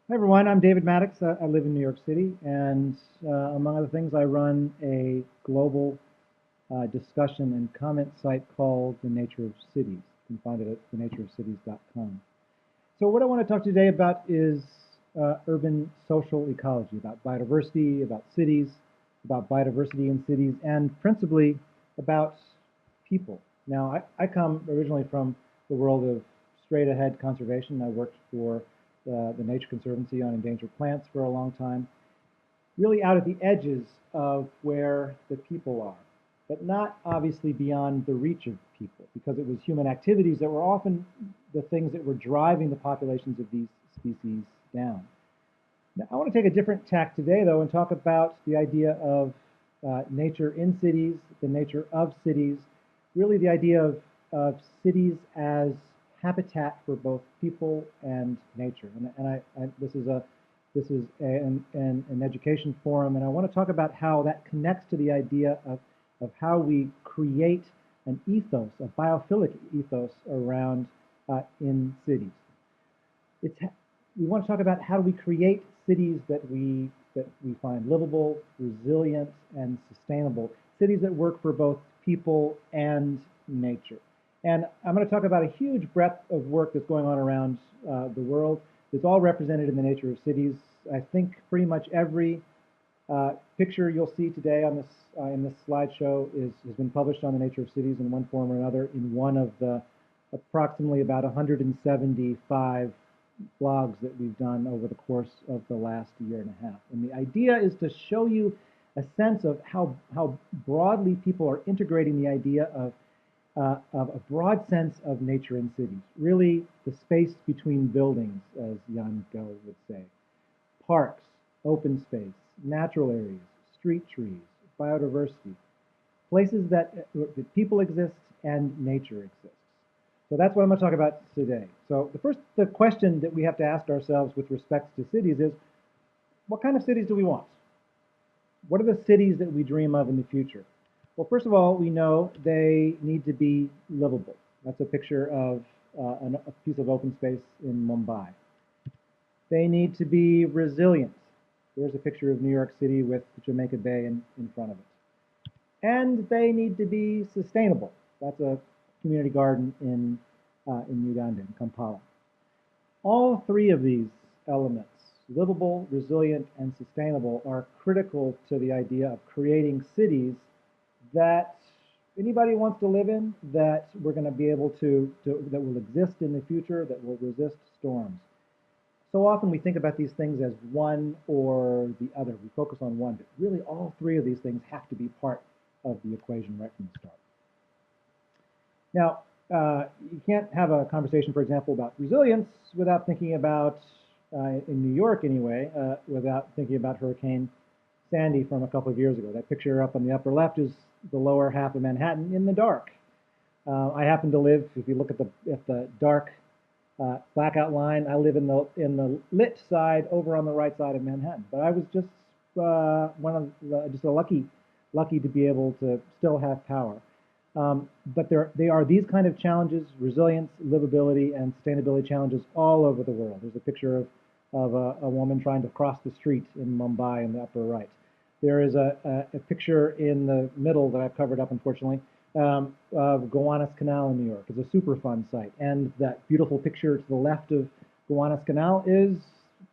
Hi everyone, I'm David Maddox. I live in New York City, and among other things, I run a global discussion and comment site called The Nature of Cities. You can find it at thenatureofcities.com. So what I want to talk today about is urban social ecology, about biodiversity, about cities, about biodiversity in cities, and principally about people. Now, I come originally from the world of straight-ahead conservation. I worked for the Nature Conservancy on endangered plants for a long time, really out at the edges of where the people are, but not obviously beyond the reach of people, because it was human activities that were often the things that were driving the populations of these species down. Now, I want to take a different tack today, though, and talk about the idea of nature in cities, the nature of cities, really the idea of cities as habitat for both people and nature. This is an education forum, and I want to talk about how that connects to the idea of how we create an ethos, a biophilic ethos around in cities. It's, we want to talk about how do we create cities that we find livable, resilient, and sustainable, cities that work for both people and nature. And I'm going to talk about a huge breadth of work that's going on around the world. It's all represented in the nature of cities. I think pretty much every picture you'll see today on this in this slideshow has been published on the nature of cities in one form or another in one of the approximately about 175 blogs that we've done over the course of the last year and a half. And the idea is to show you a sense of how broadly people are integrating the idea of a broad sense of nature in cities, really the space between buildings, as Jan Go would say, parks, open space, natural areas, street trees, biodiversity, places that people exist and nature exists. So that's what I'm going to talk about today. So the question that we have to ask ourselves with respect to cities is, what kind of cities do we want? What are the cities that we dream of in the future? Well, first of all, we know they need to be livable. That's a picture of a piece of open space in Mumbai. They need to be resilient. There's a picture of New York City with Jamaica Bay in front of it. And they need to be sustainable. That's a community garden in Uganda, in Kampala. All three of these elements, livable, resilient, and sustainable, are critical to the idea of creating cities that anybody wants to live in, that we're going to be able that will exist in the future, that will resist storms. So often we think about these things as one or the other. We focus on one, but really all three of these things have to be part of the equation right from the start. Now, you can't have a conversation, for example, about resilience without thinking about, in New York anyway, without thinking about Hurricane Sandy from a couple of years ago. That picture up on the upper left is the lower half of Manhattan in the dark. I happen to live, if you look at the dark blackout line, I live in the lit side over on the right side of Manhattan. But I was just lucky to be able to still have power. But they are these kind of challenges, resilience, livability, and sustainability challenges all over the world. There's a picture of a woman trying to cross the street in Mumbai in the upper right. There is a picture in the middle that I've covered up, unfortunately, of Gowanus Canal in New York. It's a Superfund site. And that beautiful picture to the left of Gowanus Canal is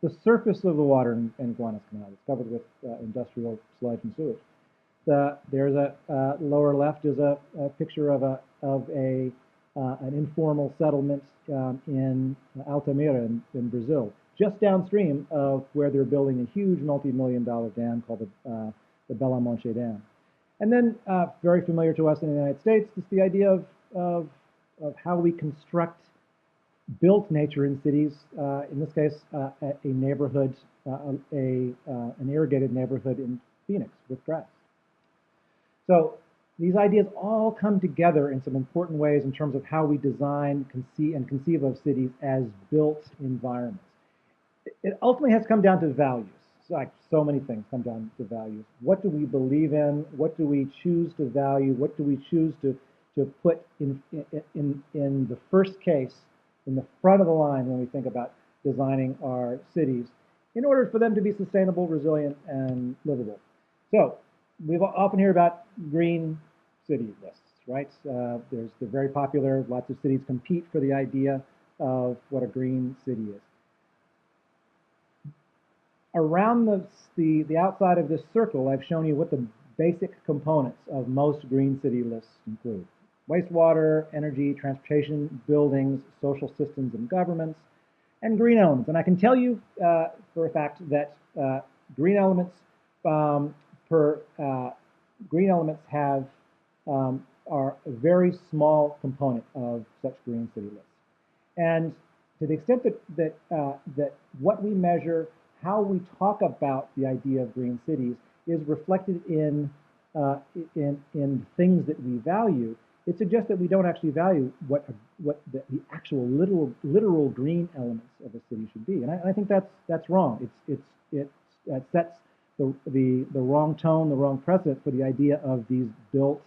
the surface of the water in Gowanus Canal. It's covered with industrial sludge and sewage. There's a lower left is a picture of an informal settlement in Altamira in Brazil, just downstream of where they're building a huge multi-million-dollar dam called the Belo Monte Dam. And then, very familiar to us in the United States, is the idea of how we construct built nature in cities. In this case, a neighborhood, an irrigated neighborhood in Phoenix with grass. So these ideas all come together in some important ways in terms of how we design, conceive of cities as built environments. It ultimately has come down to values. Like so many things come down to values. What do we believe in? What do we choose to value? What do we choose to put in the first case, in the front of the line when we think about designing our cities? in order for them to be sustainable, resilient, and livable. So we often hear about green city lists, right? They're very popular. Lots of cities compete for the idea of what a green city is. Around the outside of this circle, I've shown you what the basic components of most green city lists include. Wastewater, energy, transportation, buildings, social systems and governments, and green elements. And I can tell you for a fact that green elements green elements have are a very small component of such green city lists. And to the extent that what we measure, how we talk about the idea of green cities is reflected in things that we value, it suggests that we don't actually value what the actual literal green elements of a city should be, and I think that's wrong. It sets the wrong tone, the wrong precedent for the idea of these built,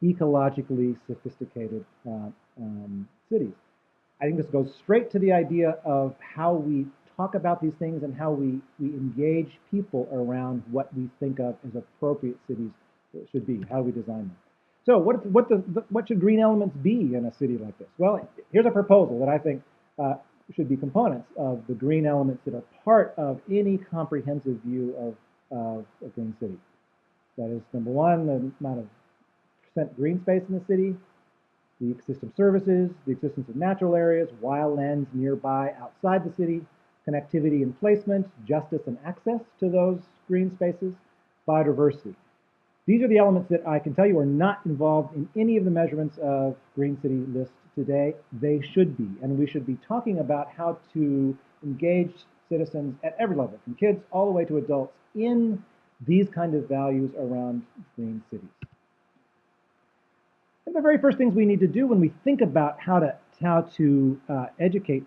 ecologically sophisticated cities. I think this goes straight to the idea of how we talk about these things and how we engage people around what we think of as appropriate cities should be, how we design them. So what should green elements be in a city like this? Well, here's a proposal that I think should be components of the green elements that are part of any comprehensive view of a green city. That is, number one, the amount of percent green space in the city, the ecosystem services, the existence of natural areas, wildlands nearby, outside the city, connectivity and placement, justice and access to those green spaces, biodiversity. These are the elements that I can tell you are not involved in any of the measurements of green city lists today. They should be, and we should be talking about how to engage citizens at every level, from kids all the way to adults, in these kind of values around green cities. And the very first things we need to do when we think about how to educate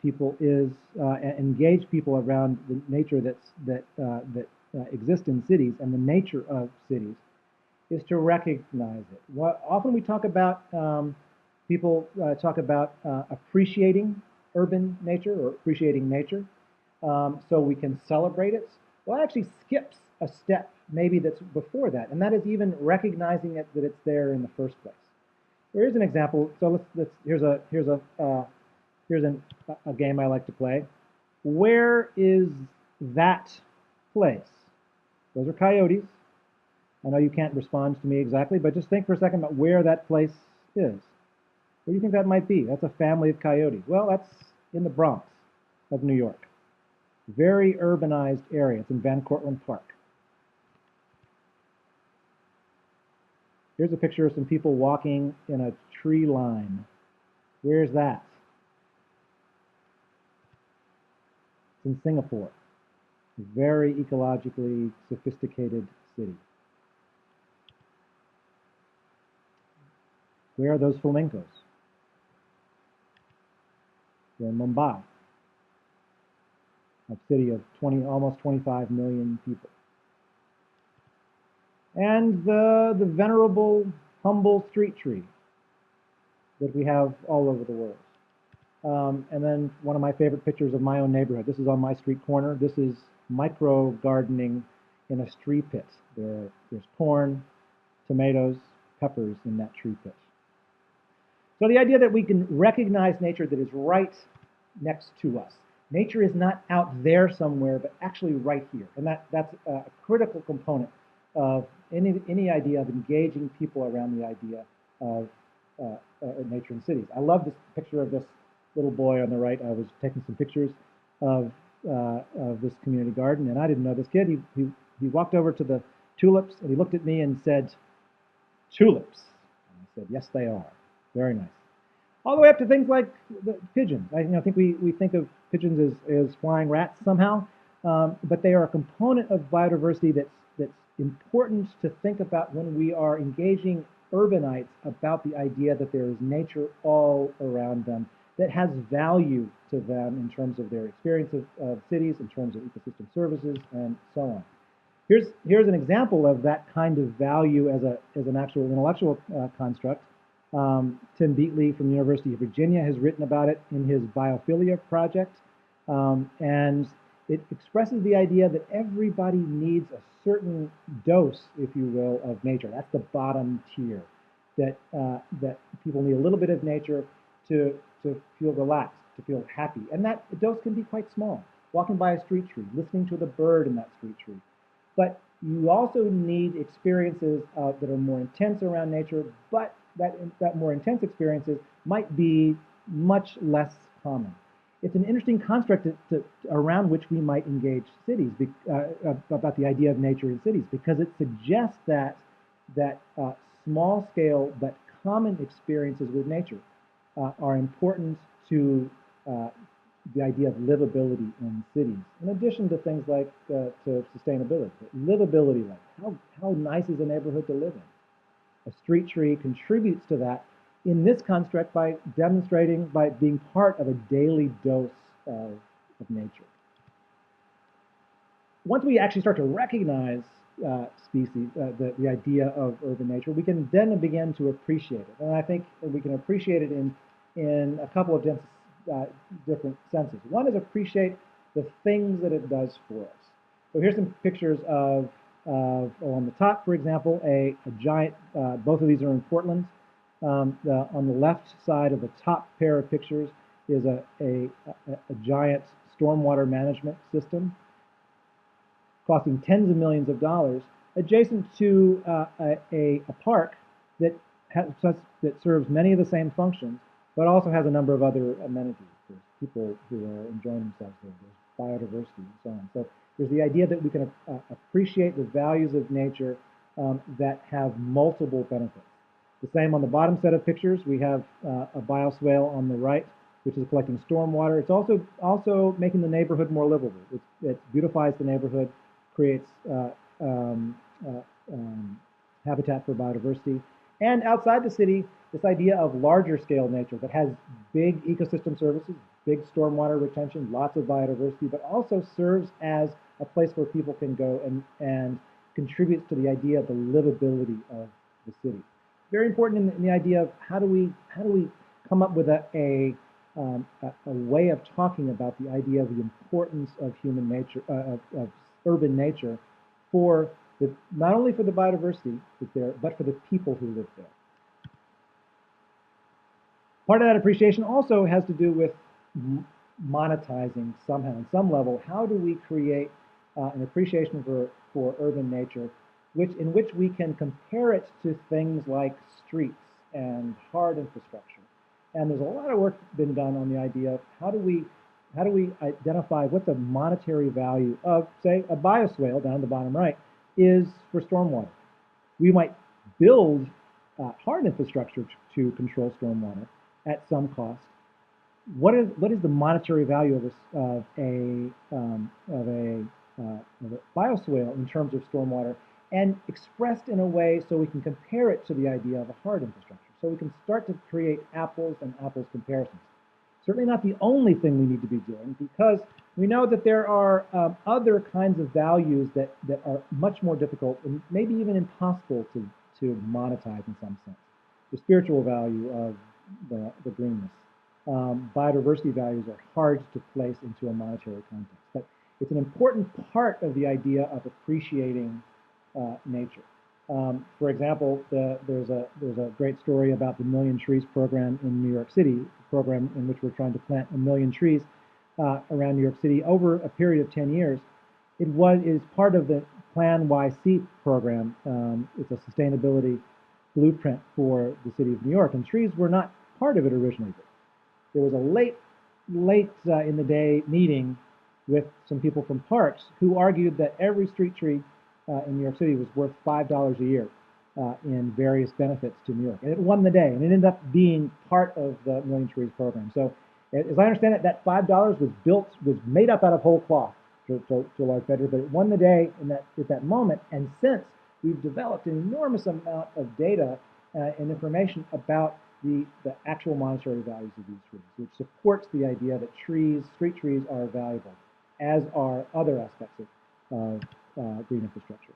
people is engage people around the nature that exist in cities and the nature of cities is to recognize it. Often we talk about people talk about appreciating urban nature or appreciating nature, so we can celebrate it. Well, it actually skips a step maybe that's before that, and that is even recognizing it, that it's there in the first place. Here's an example. So here's a game I like to play. Where is that place? Those are coyotes. I know you can't respond to me exactly, but just think for a second about where that place is. Where do you think that might be? That's a family of coyotes. Well, that's in the Bronx of New York. Very urbanized area. It's in Van Cortlandt Park. Here's a picture of some people walking in a tree line. Where's that? It's in Singapore. A very ecologically sophisticated city. Where are those flamingos? They're in Mumbai, a city of almost 25 million people. And the venerable, humble street tree that we have all over the world. And then one of my favorite pictures of my own neighborhood. This is on my street corner. This is micro gardening in a tree pit. There's corn, tomatoes, peppers in that tree pit. So the idea that we can recognize nature that is right next to us. Nature is not out there somewhere, but actually right here. And that's a critical component of any idea of engaging people around the idea of nature in cities. I love this picture of this little boy on the right. I was taking some pictures of this community garden, and I didn't know this kid. He walked over to the tulips, and he looked at me and said, "Tulips." And I said, "Yes, they are. Very nice." All the way up to things like the pigeons. I think we think of pigeons as flying rats somehow, but they are a component of biodiversity that's important to think about when we are engaging urbanites about the idea that there is nature all around them that has value to them in terms of their experience of cities, in terms of ecosystem services, and so on. Here's an example of that kind of value as an actual intellectual construct. Tim Beatley from the University of Virginia has written about it in his biophilia project, and it expresses the idea that everybody needs a certain dose, if you will, of nature. That's the bottom tier. That people need a little bit of nature to feel relaxed, to feel happy, and that dose can be quite small. Walking by a street tree, listening to the bird in that street tree. But you also need experiences that are more intense around nature, but that more intense experiences might be much less common. It's an interesting construct around which we might engage cities, about the idea of nature in cities, because it suggests that small scale but common experiences with nature are important to the idea of livability in cities, in addition to things like to sustainability. Livability, like how nice is a neighborhood to live in? A street tree contributes to that in this construct by demonstrating, by being part of a daily dose of nature. Once we actually start to recognize species, the idea of urban nature, we can then begin to appreciate it. And I think we can appreciate it in a couple of different senses. One is appreciate the things that it does for us. So here's some pictures of on the top, for example, a giant, both of these are in Portland. On the left side of the top pair of pictures is a giant stormwater management system costing tens of millions of dollars, adjacent to a park that serves many of the same functions, but also has a number of other amenities. There's people who are enjoying themselves there. There's biodiversity and so on. So there's the idea that we can appreciate the values of nature that have multiple benefits. The same on the bottom set of pictures. We have a bioswale on the right, which is collecting stormwater. It's also making the neighborhood more livable. It beautifies the neighborhood, creates habitat for biodiversity. And outside the city, this idea of larger scale nature that has big ecosystem services, big stormwater retention, lots of biodiversity, but also serves as a place where people can go and contributes to the idea of the livability of the city. Very important in the idea of how do we come up with a way of talking about the idea of the importance of human nature, of urban nature, for not only for the biodiversity that's there, but for the people who live there. Part of that appreciation also has to do with monetizing somehow, on some level. How do we create an appreciation for urban nature, in which we can compare it to things like streets and hard infrastructure? And there's a lot of work been done on the idea of how do we identify what the monetary value of, say, a bioswale down the bottom right is for stormwater. We might build hard infrastructure to control stormwater at some cost. What is the monetary value of a bioswale in terms of stormwater, and expressed in a way so we can compare it to the idea of a hard infrastructure, so we can start to create apples and apples comparisons. Certainly not the only thing we need to be doing, because we know that there are other kinds of values that are much more difficult and maybe even impossible to monetize in some sense. The spiritual value of the greenness. Biodiversity values are hard to place into a monetary context, but it's an important part of the idea of appreciating nature. For example, there's a great story about the Million Trees program in New York City, a program in which we're trying to plant 1 million trees around New York City over a period of 10 years. It is part of the Plan YC program. It's a sustainability blueprint for the city of New York, and trees were not part of it originally. There was a late in the day meeting with some people from parks who argued that every street tree in New York City was worth $5 a year in various benefits to New York. And it won the day, and it ended up being part of the Million Trees program. So as I understand it, that $5 was made up out of whole cloth to a large measure, but it won the day at that moment. And since, we've developed an enormous amount of data and information about the actual monetary values of these trees, which supports the idea that street trees are valuable, as are other aspects of green infrastructure.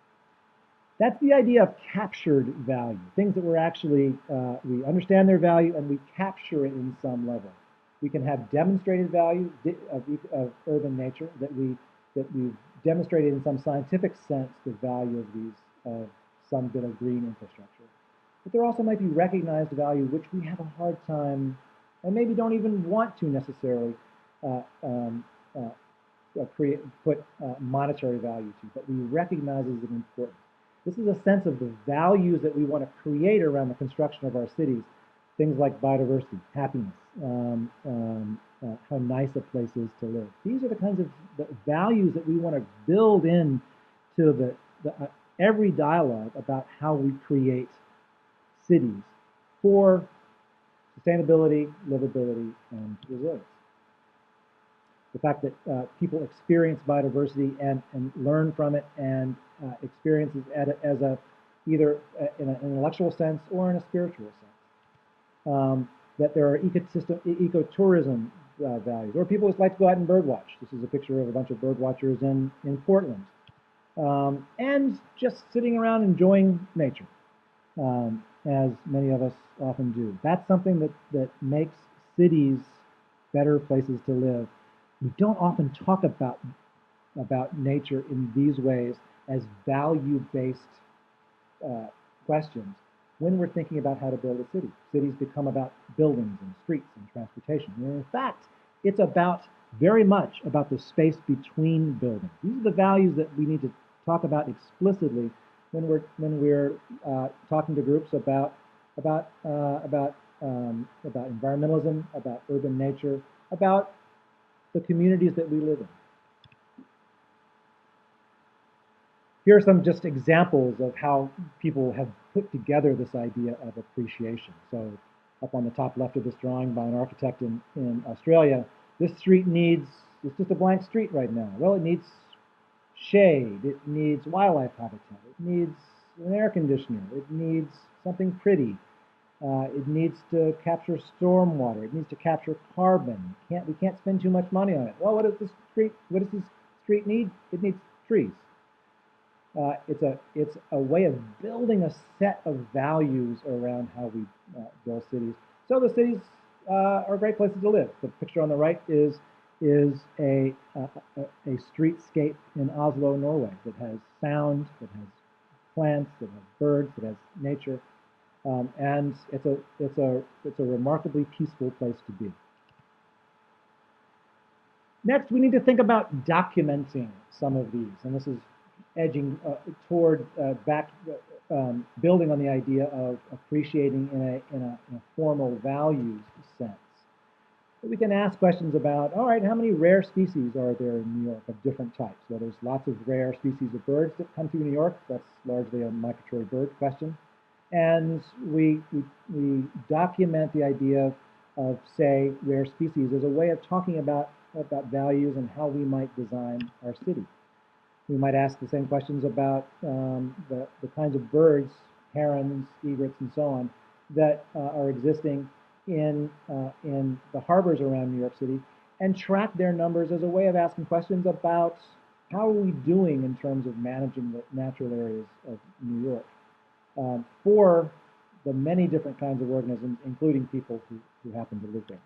That's the idea of captured value, things that we're actually, we understand their value and we capture it in some level. We can have demonstrated value of urban nature that we we've demonstrated in some scientific sense the value of some bit of green infrastructure. But there also might be recognized value which we have a hard time, and maybe don't even want to necessarily put monetary value to, but we recognize as important. This is a sense of the values that we want to create around the construction of our cities. Things like biodiversity, happiness, how nice a place is to live. These are the kinds of values that we want to build in to every dialogue about how we create cities for sustainability, livability, and resilience. The fact that people experience biodiversity and learn from it and experience it as either in an intellectual sense or in a spiritual sense. That there are ecotourism values, or people just like to go out and birdwatch. This is a picture of a bunch of birdwatchers in Portland. And just sitting around enjoying nature, as many of us often do. That's something that makes cities better places to live. We don't often talk about nature in these ways as value-based questions when we're thinking about how to build a city. Cities become about buildings and streets and transportation. And in fact, it's very much about the space between buildings. These are the values that we need to talk about explicitly when we're talking to groups about environmentalism, about urban nature, about the communities that we live in. Here are some just examples of how people have put together this idea of appreciation. So up on the top left of this drawing by an architect in Australia, this street it's just a blank street right now. Well, it needs shade, it needs wildlife habitat, it needs an air conditioner, it needs something pretty, it needs to capture stormwater, it needs to capture carbon. We can't spend too much money on it. Well, what does this street need? It needs trees. It's a way of building a set of values around how we build cities. So the cities are great places to live. The picture on the right is a streetscape in Oslo, Norway, that has sound, that has plants, that has birds, that has nature, and it's a remarkably peaceful place to be. Next, we need to think about documenting some of these, and this is edging toward building on the idea of appreciating in a formal values sense. We can ask questions about, all right, how many rare species are there in New York of different types? Well, there's lots of rare species of birds that come through New York. That's largely a migratory bird question. And we document the idea of, say, rare species as a way of talking about values and how we might design our city. We might ask the same questions about the kinds of birds, herons, egrets, and so on, that are existing in the harbors around New York City, and track their numbers as a way of asking questions about how are we doing in terms of managing the natural areas of New York for the many different kinds of organisms, including people who happen to live there.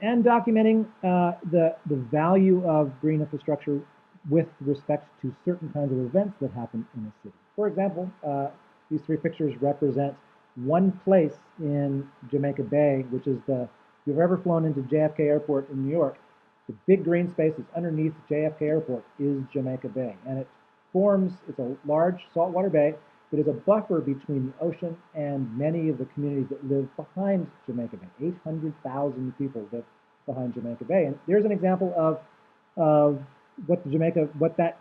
And documenting the value of green infrastructure with respect to certain kinds of events that happen in a city. For example, these three pictures represent one place in Jamaica Bay, which is if you've ever flown into JFK Airport in New York, the big green spaces underneath JFK Airport is Jamaica Bay. And it's a large saltwater bay that is a buffer between the ocean and many of the communities that live behind Jamaica Bay. 800,000 people live behind Jamaica Bay. And there's an example of what that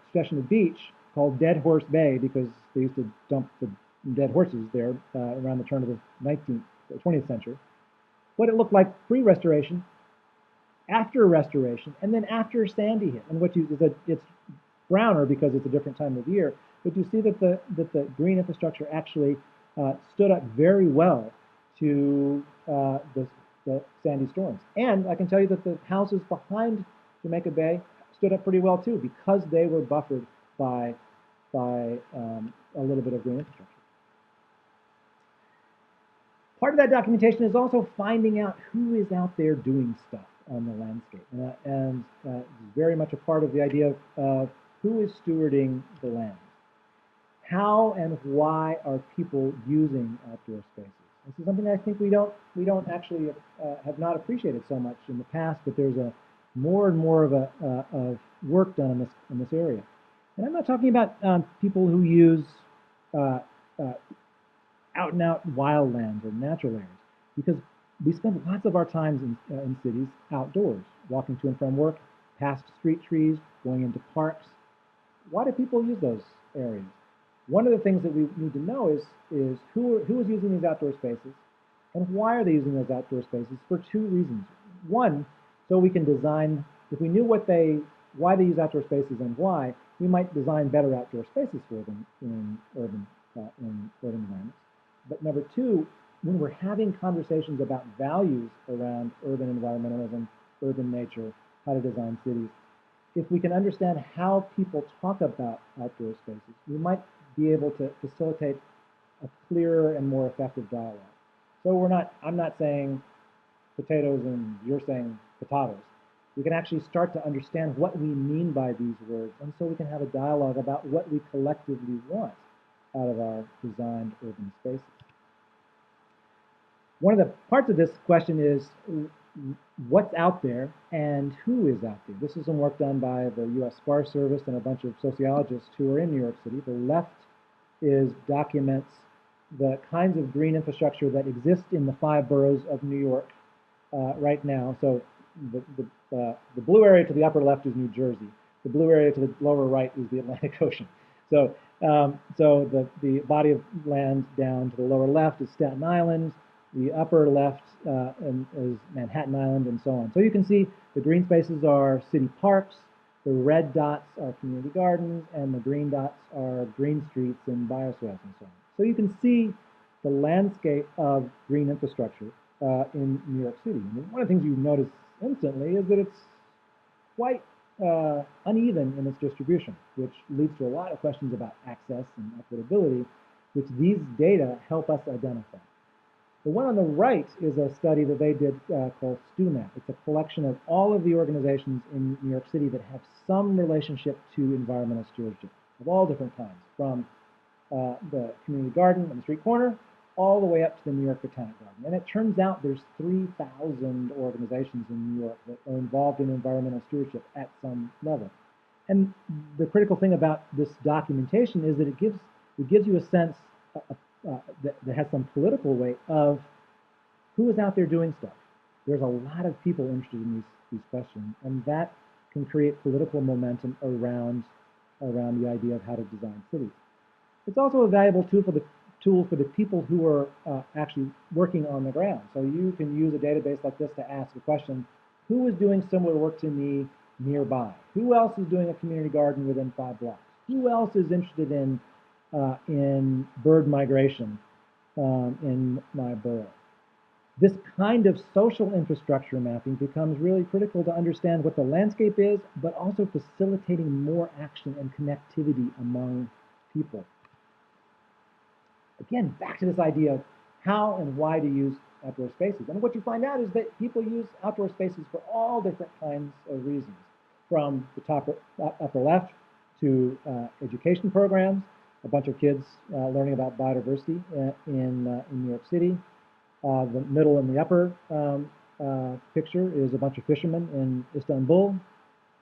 stretch of beach called Dead Horse Bay, because they used to dump the dead horses there around the turn of the 20th century. What it looked like pre-restoration, after restoration, and then after Sandy hit. And it's browner because it's a different time of year, but you see that the green infrastructure actually stood up very well to the Sandy storms. And I can tell you that the houses behind Jamaica Bay stood up pretty well too, because they were buffered by a little bit of green infrastructure. Part of that documentation is also finding out who is out there doing stuff on the landscape. And it's very much a part of the idea of who is stewarding the land. How and why are people using outdoor spaces? This is something I think we don't actually have not appreciated so much in the past, but there's a more and more of work done in this area. And I'm not talking about people who use uh, out and out wildlands or natural areas, because we spend lots of our time in cities outdoors, walking to and from work, past street trees, going into parks. Why do people use those areas? One of the things that we need to know is who is using these outdoor spaces, and why are they using those outdoor spaces for two reasons. One, so we can design, if we knew why they use outdoor spaces and why, we might design better outdoor spaces for them in urban environments. But number two, when we're having conversations about values around urban environmentalism, urban nature, how to design cities, if we can understand how people talk about outdoor spaces, we might be able to facilitate a clearer and more effective dialogue. So I'm not saying potatoes and you're saying potatoes. We can actually start to understand what we mean by these words, and so we can have a dialogue about what we collectively want out of our designed urban spaces. One of the parts of this question is what's out there and who is out there. This is some work done by the U.S. Forest Service and a bunch of sociologists who are in New York City. The left documents the kinds of green infrastructure that exist in the 5 boroughs of New York right now. So the blue area to the upper left is New Jersey. The blue area to the lower right is the Atlantic Ocean. So the body of land down to the lower left is Staten Island. The upper left is Manhattan Island, and so on. So you can see the green spaces are city parks, the red dots are community gardens, and the green dots are green streets and bioswales and so on. So you can see the landscape of green infrastructure in New York City. And one of the things you notice instantly is that it's quite uneven in its distribution, which leads to a lot of questions about access and equitability, which these data help us identify. The one on the right is a study that they did called StuMap. It's a collection of all of the organizations in New York City that have some relationship to environmental stewardship of all different kinds, from the community garden on the street corner all the way up to the New York Botanic Garden. And it turns out there's 3,000 organizations in New York that are involved in environmental stewardship at some level. And the critical thing about this documentation is that it gives you a sense that has some political weight of who is out there doing stuff. There's a lot of people interested in these questions, and that can create political momentum around the idea of how to design cities. It's also a valuable tool for the people who are actually working on the ground. So you can use a database like this to ask the question, who is doing similar work to me nearby? Who else is doing a community garden within 5 blocks? Who else is interested in bird migration in my borough? This kind of social infrastructure mapping becomes really critical to understand what the landscape is, but also facilitating more action and connectivity among people. Again, back to this idea of how and why to use outdoor spaces. And what you find out is that people use outdoor spaces for all different kinds of reasons, from the upper left to education programs, a bunch of kids learning about biodiversity in New York City. The middle and the upper picture is a bunch of fishermen in Istanbul.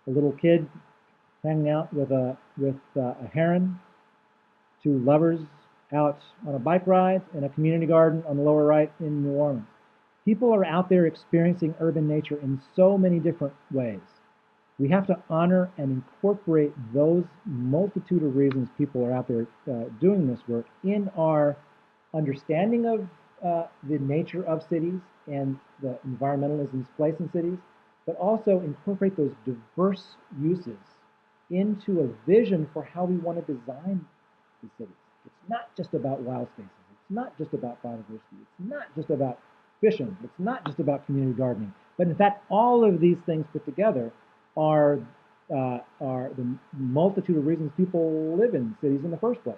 A little kid hanging out with a heron. 2 lovers out on a bike ride in a community garden on the lower right in New Orleans. People are out there experiencing urban nature in so many different ways. We have to honor and incorporate those multitude of reasons people are out there doing this work in our understanding of the nature of cities and the environmentalism's place in cities, but also incorporate those diverse uses into a vision for how we want to design the cities. It's not just about wild spaces. It's not just about biodiversity. It's not just about fishing. It's not just about community gardening. But in fact, all of these things put together are the multitude of reasons people live in cities in the first place.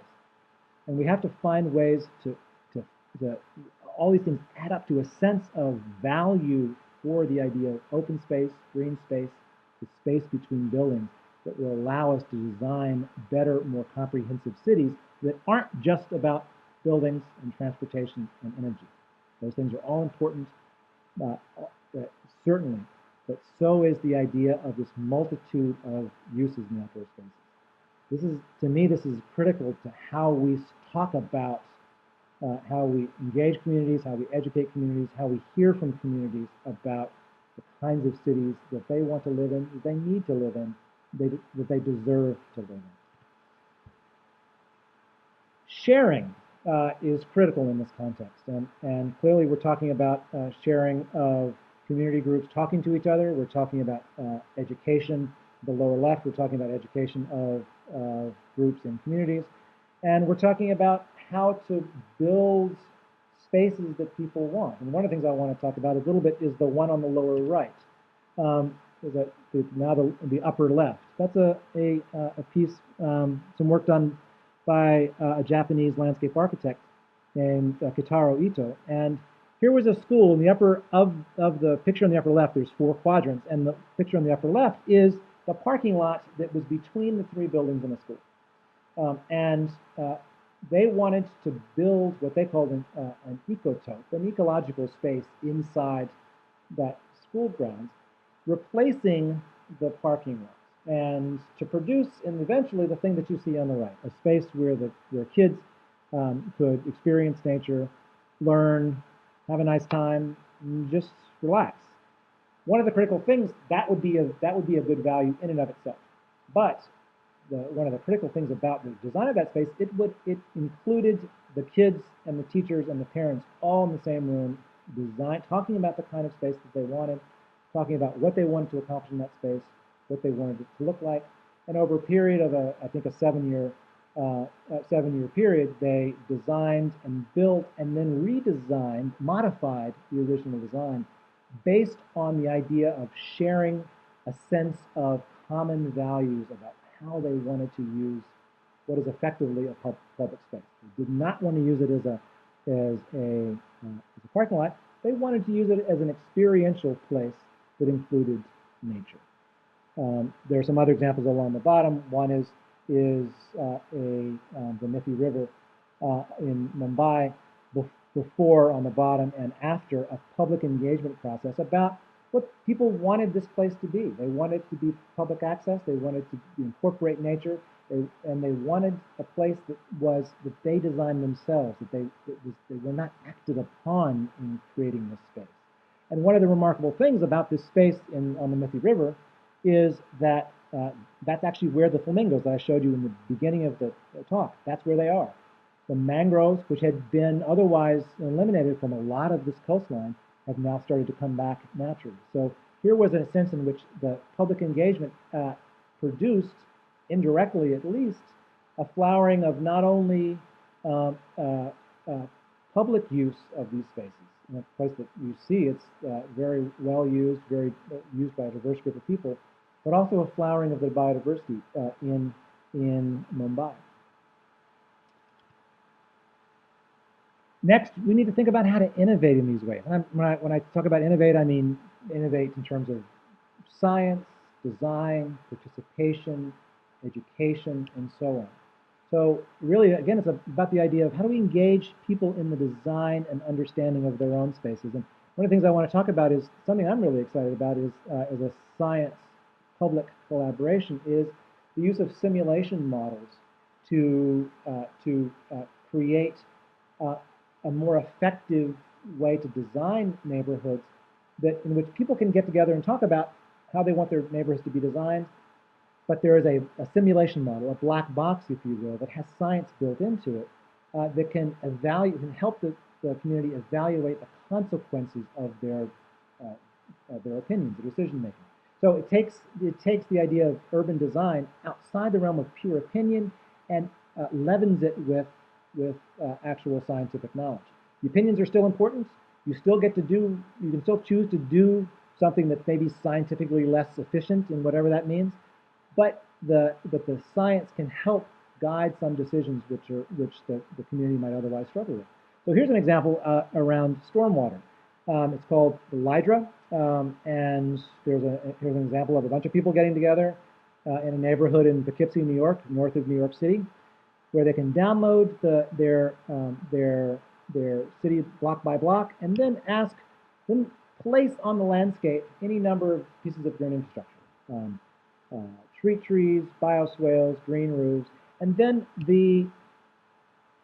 And we have to find ways to all these things add up to a sense of value for the idea of open space, green space, the space between buildings that will allow us to design better, more comprehensive cities that aren't just about buildings and transportation and energy. Those things are all important, certainly, but so is the idea of this multitude of uses in outdoor spaces. This is, to me, this is critical to how we talk about how we engage communities, how we educate communities, how we hear from communities about the kinds of cities that they want to live in, that they need to live in, that they deserve to live in. Sharing is critical in this context, and clearly we're talking about sharing of community groups talking to each other. We're talking about education. The lower left, we're talking about education of groups and communities, and we're talking about how to build spaces that people want. And one of the things I want to talk about a little bit is the one on the lower right. Now the upper left. That's a piece, some work done by a Japanese landscape architect named Kitaro Ito. And here was a school in the upper of the picture on the upper left. There's 4 quadrants, and the picture on the upper left is the parking lot that was between the 3 buildings in the school. They wanted to build what they called an ecotope, an ecological space inside that school grounds, replacing the parking lot, and to produce, and eventually, the thing that you see on the right, a space where kids could experience nature, learn, have a nice time, and just relax. One of the critical things, that would be a good value in and of itself. But one of the critical things about the design of that space, it included the kids and the teachers and the parents all in the same room, talking about the kind of space that they wanted, talking about what they wanted to accomplish in that space, what they wanted it to look like. And over a period of I think a 7-year period, they designed and built and then redesigned, modified the original design based on the idea of sharing a sense of common values about how they wanted to use what is effectively a public space. They did not want to use it as a parking lot. They wanted to use it as an experiential place that included nature. There are some other examples along the bottom. One is the Mithi River in Mumbai, before on the bottom and after a public engagement process about what people wanted this place to be. They wanted it to be public access. They wanted to incorporate nature, and they wanted a place that they designed themselves. That they were not acted upon in creating this space. And one of the remarkable things about this space on the Mithi River is that that's actually where the flamingos that I showed you in the beginning of the talk, that's where they are. The mangroves, which had been otherwise eliminated from a lot of this coastline, have now started to come back naturally. So here was a sense in which the public engagement produced, indirectly at least, a flowering of not only public use of these spaces. In a place that you see, it's very well used, very used by a diverse group of people, but also a flowering of the biodiversity in Mumbai. Next, we need to think about how to innovate in these ways. And when I talk about innovate, I mean innovate in terms of science, design, participation, education, and so on. So really, again, it's about the idea of how do we engage people in the design and understanding of their own spaces. And one of the things I want to talk about is something I'm really excited about is as a science-public collaboration is the use of simulation models to create a more effective way to design neighborhoods in which people can get together and talk about how they want their neighborhoods to be designed. But there is a simulation model, a black box, if you will, that has science built into it that can help the community evaluate the consequences of their opinions, their decision making. So it takes the idea of urban design outside the realm of pure opinion and leavens it with actual scientific knowledge. The opinions are still important. You can still choose to do something that's maybe scientifically less efficient in whatever that means, but the science can help guide some decisions which the community might otherwise struggle with. So here's an example around stormwater. It's called Lydra, and here's an example of a bunch of people getting together in a neighborhood in Poughkeepsie, New York, north of New York City, where they can download their city block by block, and then place on the landscape any number of pieces of green infrastructure, street trees, bioswales, green roofs, and then the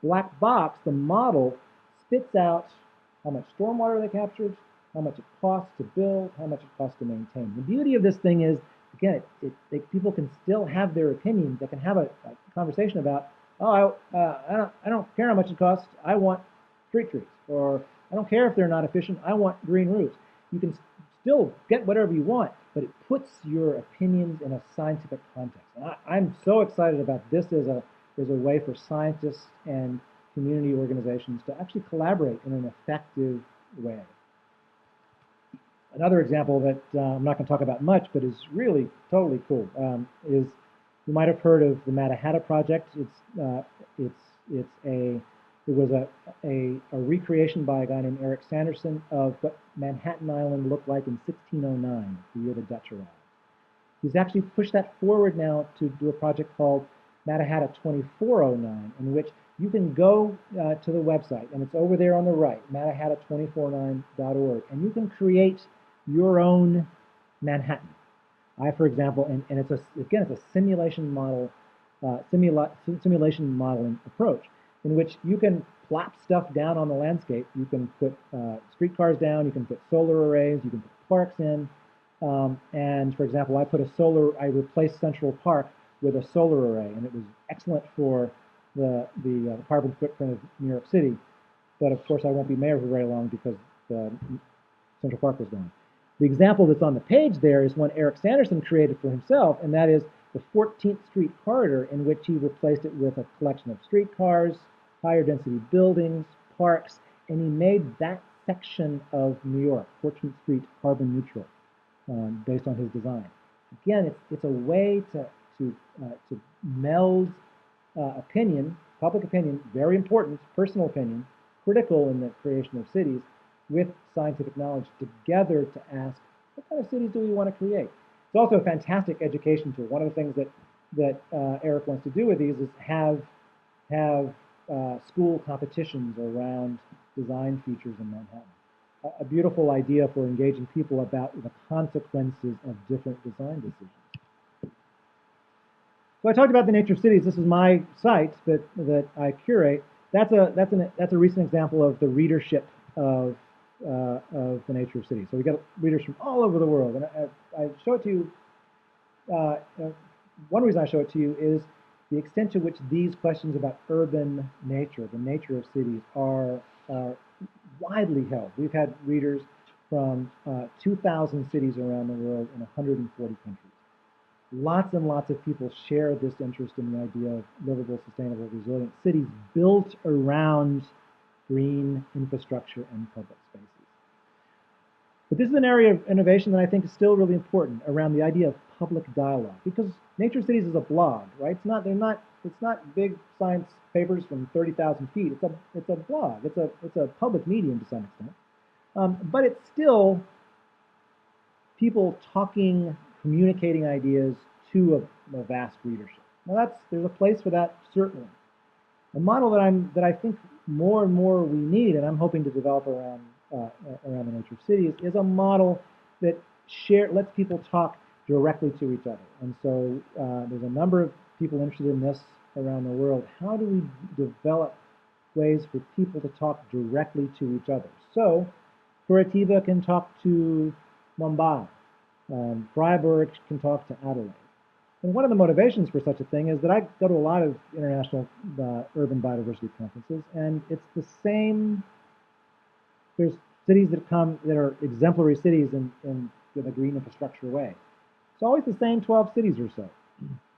black box, the model, spits out how much stormwater they captured, how much it costs to build, how much it costs to maintain. The beauty of this thing is, again, people can still have their opinions. They can have a conversation about, oh, I don't care how much it costs. I want street trees. Or I don't care if they're not efficient. I want green roofs. You can still get whatever you want, but it puts your opinions in a scientific context. And I'm so excited about this as a way for scientists and community organizations to actually collaborate in an effective way. Another example that I'm not going to talk about much, but is really totally cool, is you might have heard of the Manhattan Project. It was a recreation by a guy named Eric Sanderson of what Manhattan Island looked like in 1609, the year the Dutch arrived. He's actually pushed that forward now to do a project called Manhattan 2409, in which you can go to the website, and it's over there on the right, manhattan249.org, and you can create your own Manhattan. For example, and it's a simulation model, simulation modeling approach, in which you can plop stuff down on the landscape. You can put streetcars down, you can put solar arrays, you can put parks in, and for example, I replaced Central Park with a solar array, and it was excellent for the carbon footprint of New York City. But of course, I won't be mayor for very long because Central Park was gone. The example that's on the page there is one Eric Sanderson created for himself, and that is the 14th Street corridor, in which he replaced it with a collection of streetcars, higher density buildings, parks, and he made that section of New York, 14th Street, carbon neutral, based on his design. Again, it's a way to meld opinion, public opinion, very important, personal opinion, critical in the creation of cities, with scientific knowledge together to ask, what kind of cities do we want to create? It's also a fantastic education tool. One of the things that Eric wants to do with these is have school competitions around design features in Manhattan. A beautiful idea for engaging people about the consequences of different design decisions. So I talked about the nature of cities. This is my site that I curate. That's a recent example of the readership of the nature of cities. So we got readers from all over the world, and I show it to you. One reason I show it to you is the extent to which these questions about urban nature, the nature of cities, are widely held. We've had readers from 2,000 cities around the world in 140 countries. Lots and lots of people share this interest in the idea of livable, sustainable, resilient cities built around green infrastructure and public spaces. But this is an area of innovation that I think is still really important around the idea of public dialogue, because Nature Cities is a blog, right? It's not big science papers from 30,000 feet. It's a blog. It's a public medium to some extent, but it's still people talking, communicating ideas to a vast readership. Now there's a place for that, certainly. A model that I think more and more we need, and I'm hoping to develop around the nature of cities, is a model that lets people talk directly to each other. And so there's a number of people interested in this around the world. How do we develop ways for people to talk directly to each other? So Curitiba can talk to Mumbai. Freiburg can talk to Adelaide. And one of the motivations for such a thing is that I go to a lot of international urban biodiversity conferences, and it's the same. There's cities that are exemplary cities in a green infrastructure way. It's always the same 12 cities or so.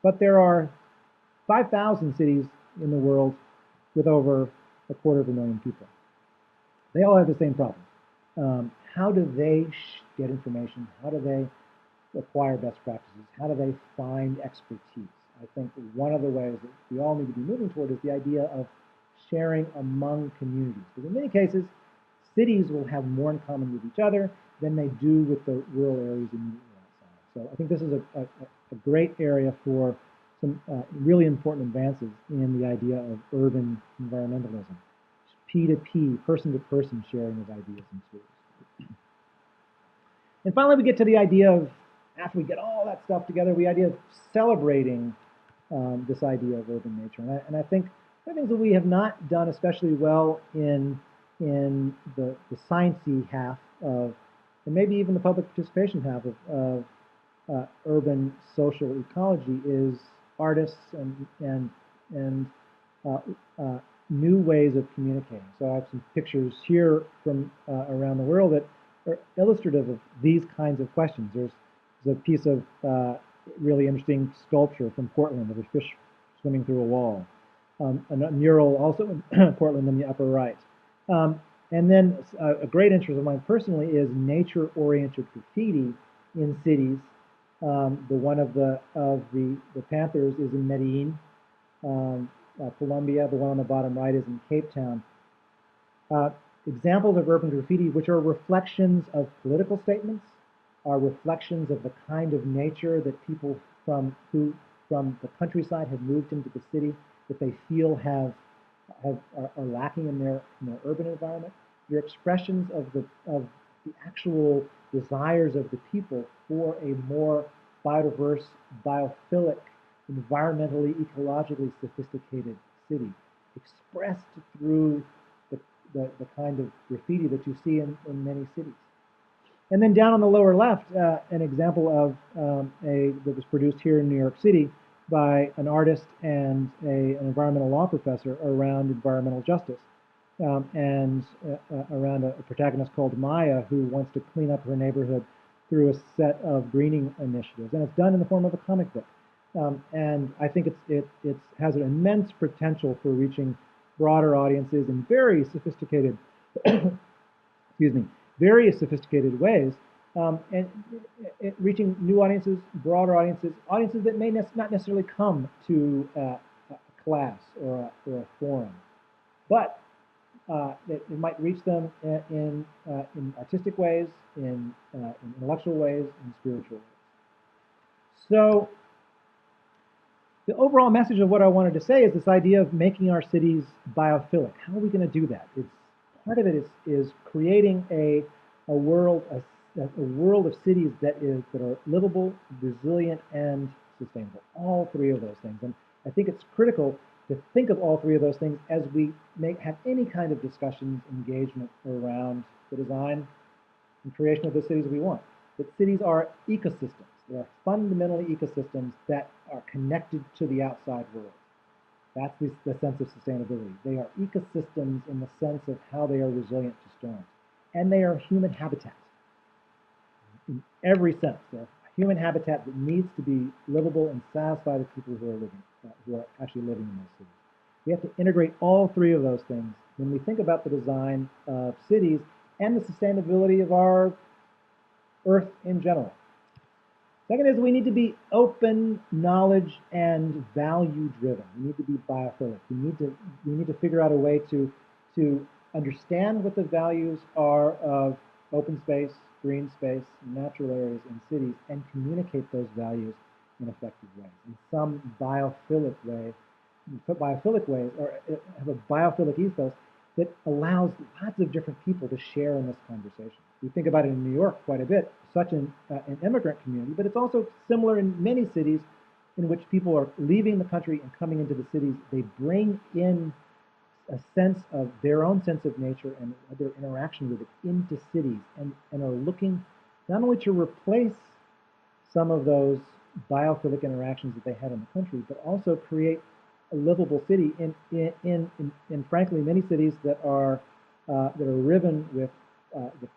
But there are 5,000 cities in the world with over 250,000 people. They all have the same problem. How do they get information? How do they acquire best practices? How do they find expertise? I think one of the ways that we all need to be moving toward is the idea of sharing among communities. Because in many cases, cities will have more in common with each other than they do with the rural areas immediately outside. So I think this is a great area for some really important advances in the idea of urban environmentalism. P2P, person-to-person sharing of ideas and tools. And finally, we get to the idea of, after we get all that stuff together, the idea of celebrating this idea of urban nature. And I think one of the things that we have not done especially well in the sciencey half of, and maybe even the public participation half of urban social ecology is artists and new ways of communicating. So I have some pictures here from around the world that are illustrative of these kinds of questions. There's a piece of really interesting sculpture from Portland of a fish swimming through a wall. A mural also in Portland in the upper right. And then a great interest of mine personally is nature-oriented graffiti in cities. The one of the Panthers is in Medellin, Colombia. The one on the bottom right is in Cape Town. Examples of urban graffiti, which are reflections of political statements, are reflections of the kind of nature that people from the countryside have moved into the city that they feel are lacking in their urban environment. They're expressions of the actual desires of the people for a more biodiverse, biophilic, environmentally, ecologically sophisticated city, expressed through the kind of graffiti that you see in many cities. And then down on the lower left, an example of that was produced here in New York City by an artist and an environmental law professor around environmental justice, and around a protagonist called Maya who wants to clean up her neighborhood through a set of greening initiatives. And it's done in the form of a comic book. And I think it has an immense potential for reaching broader audiences in very sophisticated, excuse me, very sophisticated ways, and reaching new audiences, broader audiences, audiences that may not necessarily come to a class or a forum, but it might reach them in artistic ways, in intellectual ways, in spiritual ways. So the overall message of what I wanted to say is this idea of making our cities biophilic. How are we going to do that? Part of it is creating a world of cities that are livable, resilient, and sustainable. All three of those things. And I think it's critical to think of all three of those things as we have any kind of discussions, engagement around the design and creation of the cities we want. That cities are ecosystems. They are fundamentally ecosystems that are connected to the outside world. That's the sense of sustainability. They are ecosystems in the sense of how they are resilient to storms. And they are human habitat. In every sense, they're a human habitat that needs to be livable and satisfy the people who are actually living in those cities. We have to integrate all three of those things when we think about the design of cities and the sustainability of our Earth in general. Second is we need to be open, knowledge, and value-driven. We need to be biophilic. We need to figure out a way to understand what the values are of open space, green space, natural areas, and cities, and communicate those values in effective ways. In some biophilic way, or have a biophilic ethos that allows lots of different people to share in this conversation. We think about it in New York quite a bit, such an immigrant community, but it's also similar in many cities in which people are leaving the country and coming into the cities. They bring in a sense of their own sense of nature and their interaction with it into cities, and are looking not only to replace some of those biophilic interactions that they had in the country, but also create a livable city in frankly many cities that are riven with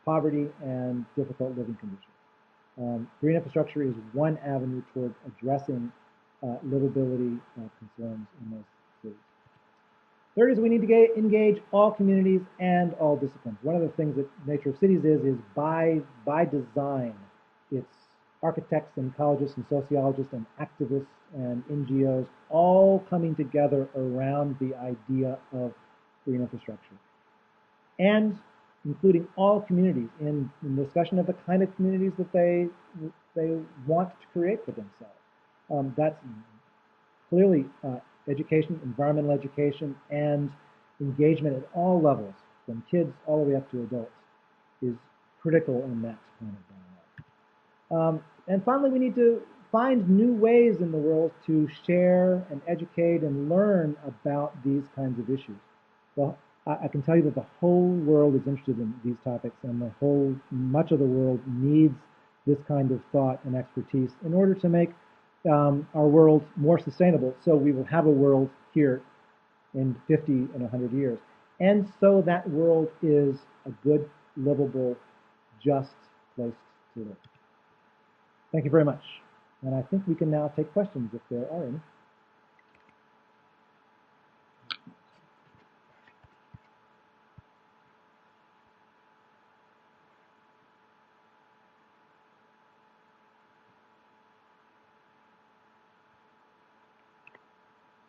poverty and difficult living conditions. Green infrastructure is one avenue toward addressing livability concerns in those cities. Third is we need to engage all communities and all disciplines. One of the things that Nature of Cities is by design, it's architects and ecologists and sociologists and activists and NGOs all coming together around the idea of green infrastructure. And including all communities in discussion of the kind of communities that they want to create for themselves. That's clearly education, environmental education, and engagement at all levels, from kids all the way up to adults, is critical in that kind of dialogue. And finally, we need to find new ways in the world to share and educate and learn about these kinds of issues. Well, I can tell you that the whole world is interested in these topics, and much of the world needs this kind of thought and expertise in order to make our world more sustainable, so we will have a world here in 50 and 100 years. And so that world is a good, livable, just place to live. Thank you very much. And I think we can now take questions if there are any.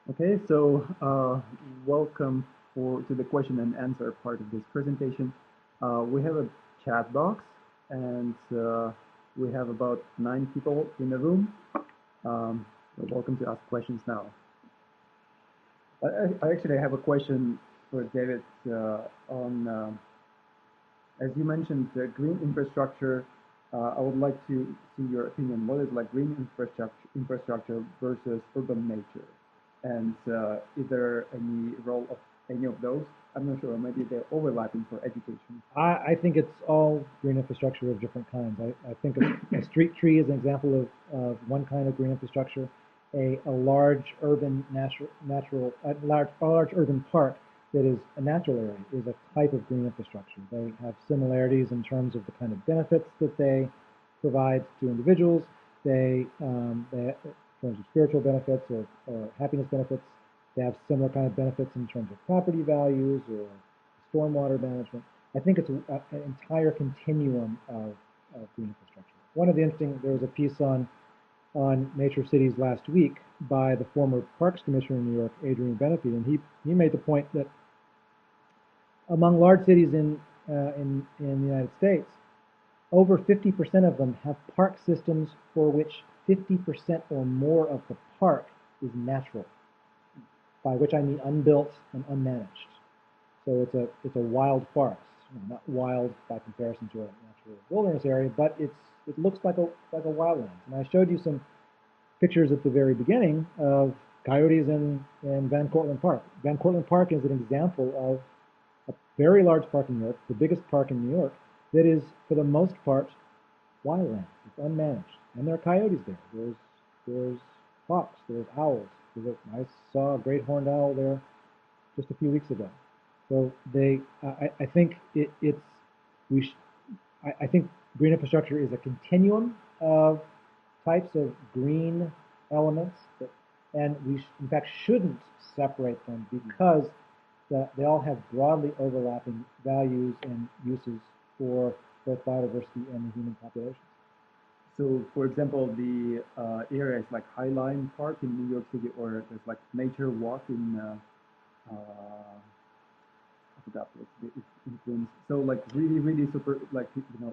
Okay, so welcome to the question and answer part of this presentation. We have a chat box, and we have about 9 people in the room. You're welcome to ask questions now. I actually have a question for David on, as you mentioned, green infrastructure. I would like to see your opinion. What is like green infrastructure versus urban nature? And is there any role of any of those? I'm not sure. Maybe they're overlapping for education. I think it's all green infrastructure of different kinds. I think a street tree is an example of one kind of green infrastructure. A large urban large urban park that is a natural area is a type of green infrastructure. They have similarities in terms of the kind of benefits that they provide to individuals. They in terms of spiritual benefits or happiness benefits. They have similar kind of benefits in terms of property values or stormwater management. I think it's an entire continuum of green infrastructure. One of the interesting, there was a piece on Nature Cities last week by the former Parks Commissioner in New York, Adrian Benefi, and he made the point that among large cities in the United States, over 50% of them have park systems for which 50% or more of the park is natural, by which I mean unbuilt and unmanaged. So it's a wild forest, not wild by comparison to a natural wilderness area, but it looks like a wildland. And I showed you some pictures at the very beginning of coyotes in Van Cortlandt Park. Van Cortlandt Park is an example of a very large park in New York, the biggest park in New York, that is, for the most part, wildland. It's unmanaged. And there are coyotes there. There's hawks, there's owls. I saw a great horned owl there just a few weeks ago. So I think I think green infrastructure is a continuum of types of green elements, and we in fact shouldn't separate them because they all have broadly overlapping values and uses for both biodiversity and the human population. So, for example, the areas like Highline Park in New York City, or there's like Nature Walk in, I forgot its influence. So, like really super, like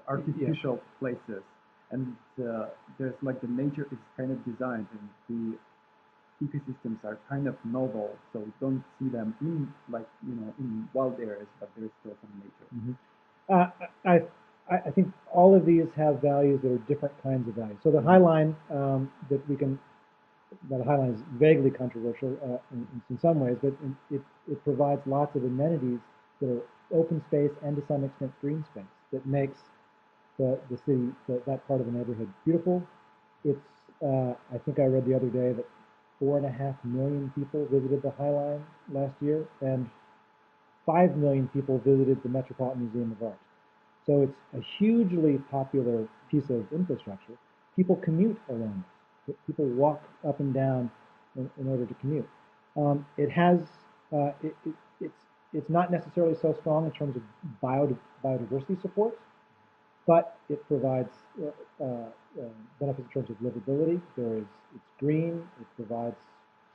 artificial places, and there's like the nature is kind of designed, and the ecosystems are kind of novel, so we don't see them in in wild areas, but there's still some nature. Mm-hmm. I think all of these have values that are different kinds of values. So the Highline that Highline is vaguely controversial in some ways, but it provides lots of amenities that are open space and to some extent green space that makes the city, that part of the neighborhood beautiful. It's I think I read the other day that 4.5 million people visited the Highline last year, and 5 million people visited the Metropolitan Museum of Art. So it's a hugely popular piece of infrastructure. People commute along it. People walk up and down in order to commute. It's not necessarily so strong in terms of biodiversity support, but it provides benefits in terms of livability. It's green. It provides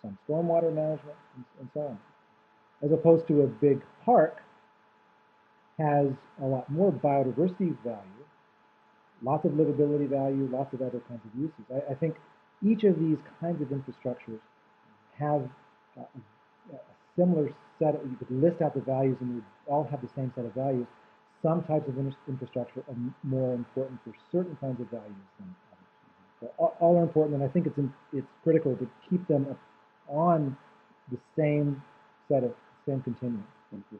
some stormwater management and so on. As opposed to a big park, has a lot more biodiversity value, lots of livability value, lots of other kinds of uses. I think each of these kinds of infrastructures have a similar set. You could list out the values, and we all have the same set of values. Some types of infrastructure are more important for certain kinds of values than others. So all are important, and I think it's critical to keep them on the same continuum. Thank you.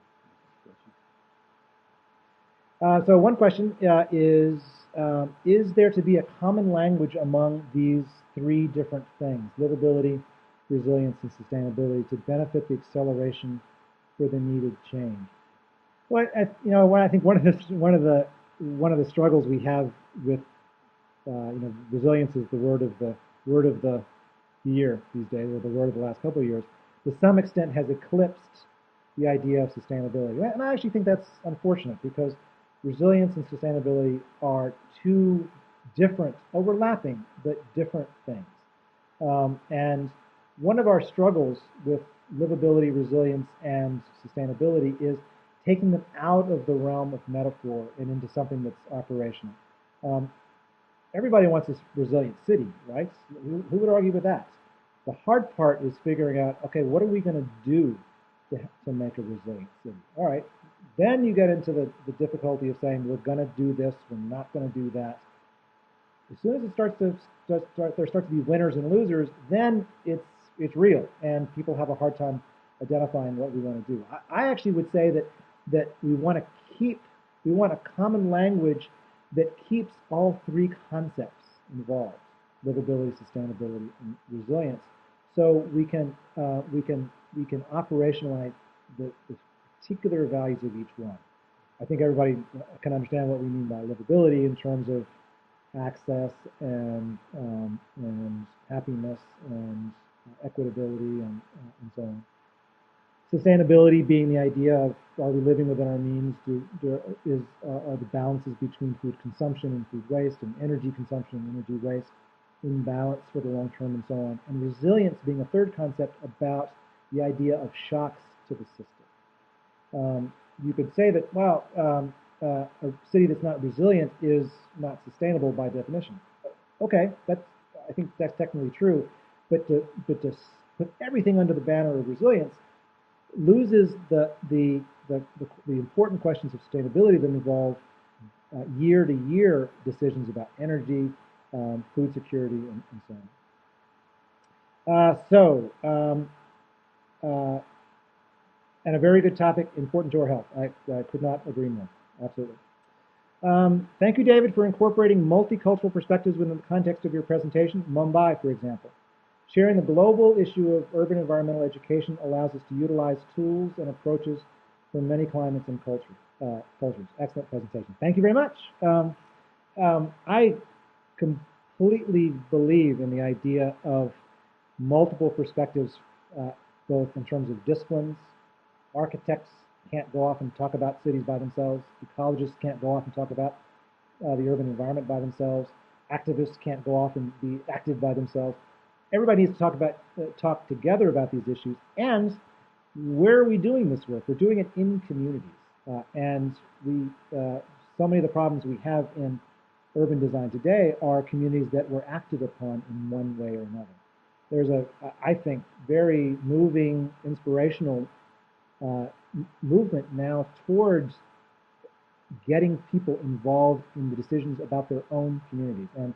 So one question is there to be a common language among these three different things, livability, resilience, and sustainability, to benefit the acceleration for the needed change? Well, I think one of the struggles we have with resilience is the word of the year these days, or the word of the last couple of years. To some extent, has eclipsed the idea of sustainability, and I actually think that's unfortunate because resilience and sustainability are two different, overlapping, but different things. And one of our struggles with livability, resilience, and sustainability is taking them out of the realm of metaphor and into something that's operational. Everybody wants a resilient city, right? Who would argue with that? The hard part is figuring out, okay, what are we going to do to make a resilient city? All right, then you get into the difficulty of saying, we're going to do this, we're not going to do that. As soon as there starts to be winners and losers, then it's real, and people have a hard time identifying what we want to do. I actually would say that we want a common language that keeps all three concepts involved: livability, sustainability, and resilience, so we can operationalize the particular values of each one. I think everybody can understand what we mean by livability in terms of access and happiness and equitability and so on. Sustainability being the idea of, are we living within our means? Are the balances between food consumption and food waste, and energy consumption and energy waste in balance for the long term, and so on. And resilience being a third concept about the idea of shocks to the system. You could say that, well, a city that's not resilient is not sustainable by definition. Okay, I think that's technically true, but to put everything under the banner of resilience loses the important questions of sustainability that involve year-to-year decisions about energy, food security, and so on. And a very good topic, important to our health. I could not agree more. Absolutely. Thank you, David, for incorporating multicultural perspectives within the context of your presentation. Mumbai, for example. Sharing the global issue of urban environmental education allows us to utilize tools and approaches from many climates and cultures. Excellent presentation. Thank you very much. I completely believe in the idea of multiple perspectives, both in terms of disciplines. Architects can't go off and talk about cities by themselves. Ecologists can't go off and talk about the urban environment by themselves. Activists can't go off and be active by themselves. Everybody needs to talk together about these issues. And where are we doing this work? We're doing it in communities. And so many of the problems we have in urban design today are communities that were acted upon in one way or another. There's I think, very moving, inspirational movement now towards getting people involved in the decisions about their own communities. And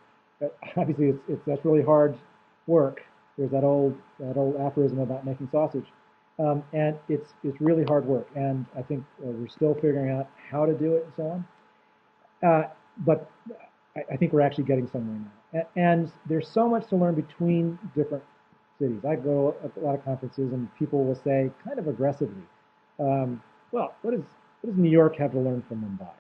obviously, that's really hard work. There's that old aphorism about making sausage, and it's really hard work. And I think we're still figuring out how to do it and so on. But I think we're actually getting somewhere now. And there's so much to learn between different cities. I go to a lot of conferences, and people will say, kind of aggressively, well, what does New York have to learn from Mumbai?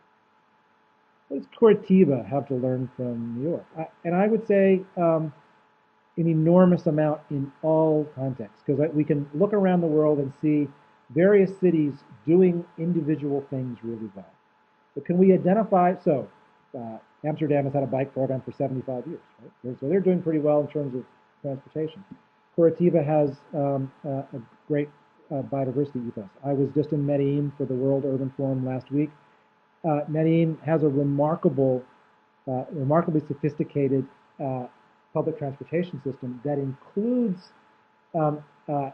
What does Curitiba have to learn from New York? And I would say an enormous amount in all contexts, because we can look around the world and see various cities doing individual things really well. But can we identify, Amsterdam has had a bike program for 75 years, right? So they're doing pretty well in terms of transportation. Curitiba has a great biodiversity ethos. I was just in Medellin for the World Urban Forum last week. Medellin has a remarkably sophisticated public transportation system that includes um, a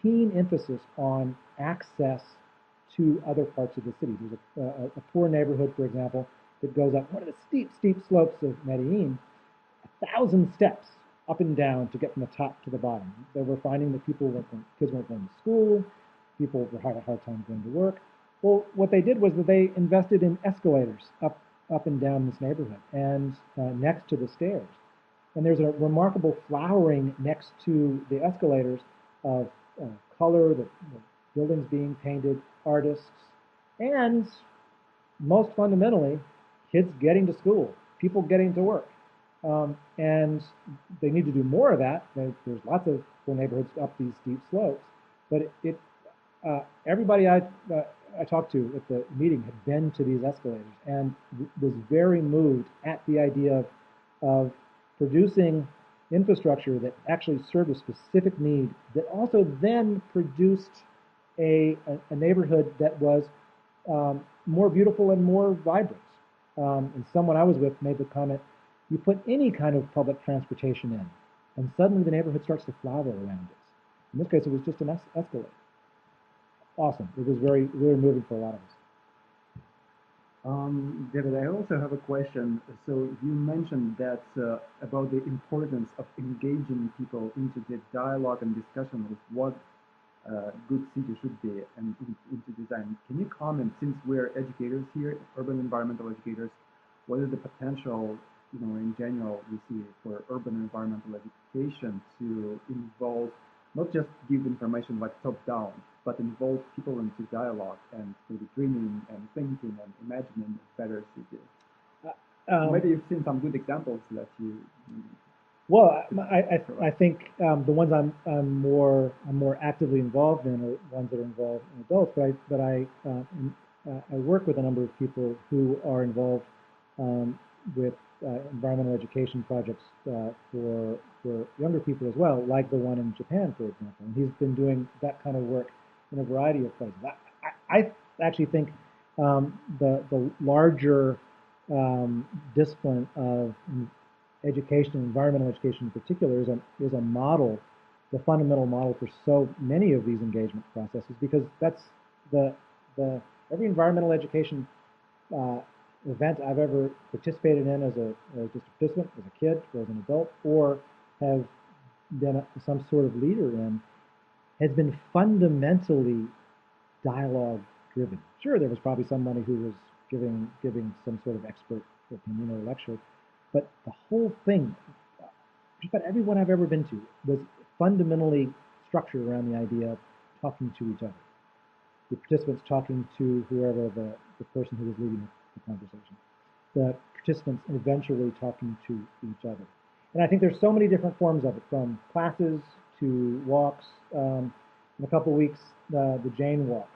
keen emphasis on access to other parts of the city. There's a poor neighborhood, for example, that goes up one of the steep slopes of Medellin, 1,000 steps up and down to get from the top to the bottom. They were finding that kids weren't going to school, people were having a hard time going to work. Well, what they did was that they invested in escalators up and down this neighborhood and next to the stairs. And there's a remarkable flowering next to the escalators of color, the buildings being painted, artists, and most fundamentally, kids getting to school, people getting to work. And they need to do more of that. There's lots of poor neighborhoods up these steep slopes, but everybody I talked to at the meeting had been to these escalators and was very moved at the idea of producing infrastructure that actually served a specific need that also then produced a neighborhood that was more beautiful and more vibrant. And someone I was with made the comment, you put any kind of public transportation in, and suddenly the neighborhood starts to flower around it. In this case, it was just an escalator. Awesome. It was very moving for a lot of us. David, I also have a question. So you mentioned that about the importance of engaging people into the dialogue and discussion of what good city should be and into design. Can you comment, since we're educators here, urban environmental educators, what is the potential, in general, we see for urban environmental education to involve, not just give information like top down, but involve people into dialogue and maybe dreaming and thinking and imagining a better city? Maybe you've seen some good examples that you. Well, I think the ones I'm more actively involved in are ones that are involved in adults. But I work with a number of people who are involved with environmental education projects for younger people as well, like the one in Japan, for example. And he's been doing that kind of work in a variety of places. I actually think the larger discipline of education, environmental education in particular, is a model, the fundamental model for so many of these engagement processes, because that's every environmental education event I've ever participated in as just a participant, as a kid, or as an adult, or have been some sort of leader in, has been fundamentally dialogue driven. Sure, there was probably somebody who was giving some sort of expert opinion or lecture, but the whole thing, just about everyone I've ever been to, was fundamentally structured around the idea of talking to each other. The participants talking to whoever the person who was leading the conversation. The participants eventually talking to each other. And I think there's so many different forms of it, from classes to walks. In a couple of weeks, the Jane Walk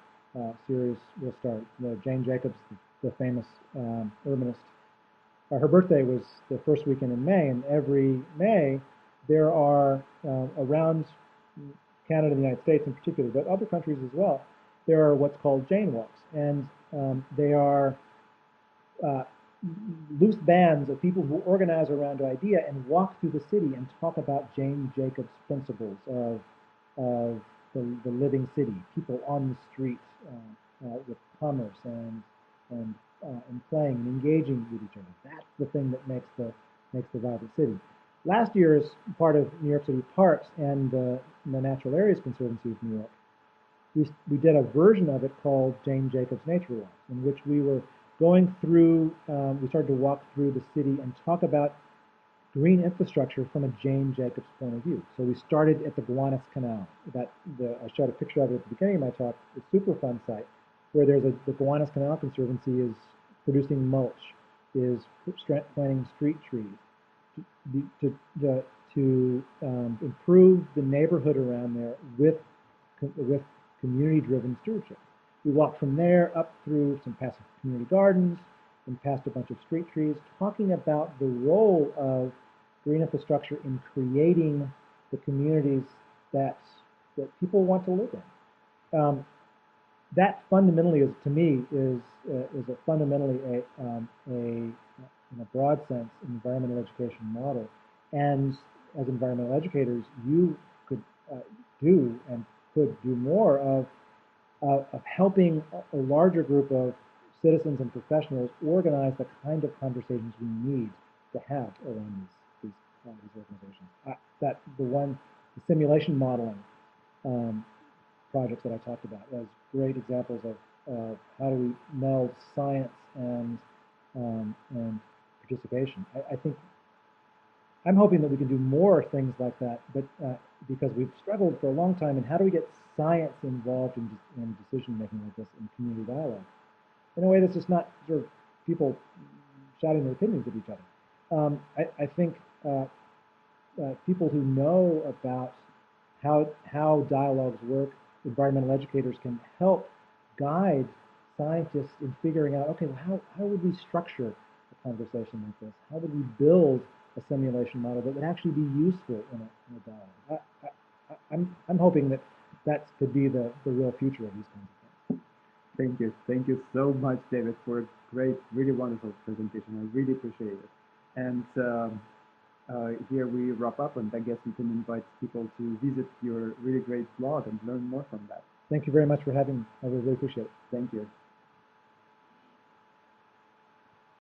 series will start. Jane Jacobs, the famous urbanist, her birthday was the first weekend in May, and every May there are around Canada and the United States in particular, but other countries as well, there are what's called Jane Walks, and they are loose bands of people who organize around an idea and walk through the city and talk about Jane Jacobs' principles of the living city, people on the street with commerce and playing and engaging with each other. That's the thing that makes the vibrant city. Last year, as part of New York City Parks and the Natural Areas Conservancy of New York, we did a version of it called Jane Jacobs Nature Walks, in which we were going through, we started to walk through the city and talk about green infrastructure from a Jane Jacobs point of view. So we started at the Gowanus Canal. I showed a picture of it at the beginning of my talk. It's a super fun site where the Gowanus Canal Conservancy is producing mulch, is planting street trees to improve the neighborhood around there with community-driven stewardship. We walked from there up through some past community gardens and past a bunch of street trees, talking about the role of green infrastructure in creating the communities that people want to live in. that fundamentally is, to me, is a fundamentally in a broad sense, environmental education model. And as environmental educators, you could do and could do more of helping a larger group of citizens and professionals organize the kind of conversations we need to have around these organizations. The simulation modeling projects that I talked about as great examples of how do we meld science and participation. I think I'm hoping that we can do more things like that, but because we've struggled for a long time, and how do we get science involved in decision making like this in community dialogue in a way that's just not sort of people shouting their opinions at each other. I think people who know about how dialogues work, environmental educators can help guide scientists in figuring out, okay, well, how would we structure a conversation like this? How would we build a simulation model that would actually be useful in a dialogue? I'm hoping that that could be the real future of these kinds of things. Thank you. Thank you so much, David, for a great, really wonderful presentation. I really appreciate it. And here we wrap up, and I guess you can invite people to visit your really great blog and learn more from that. Thank you very much for having me. I really appreciate it. Thank you.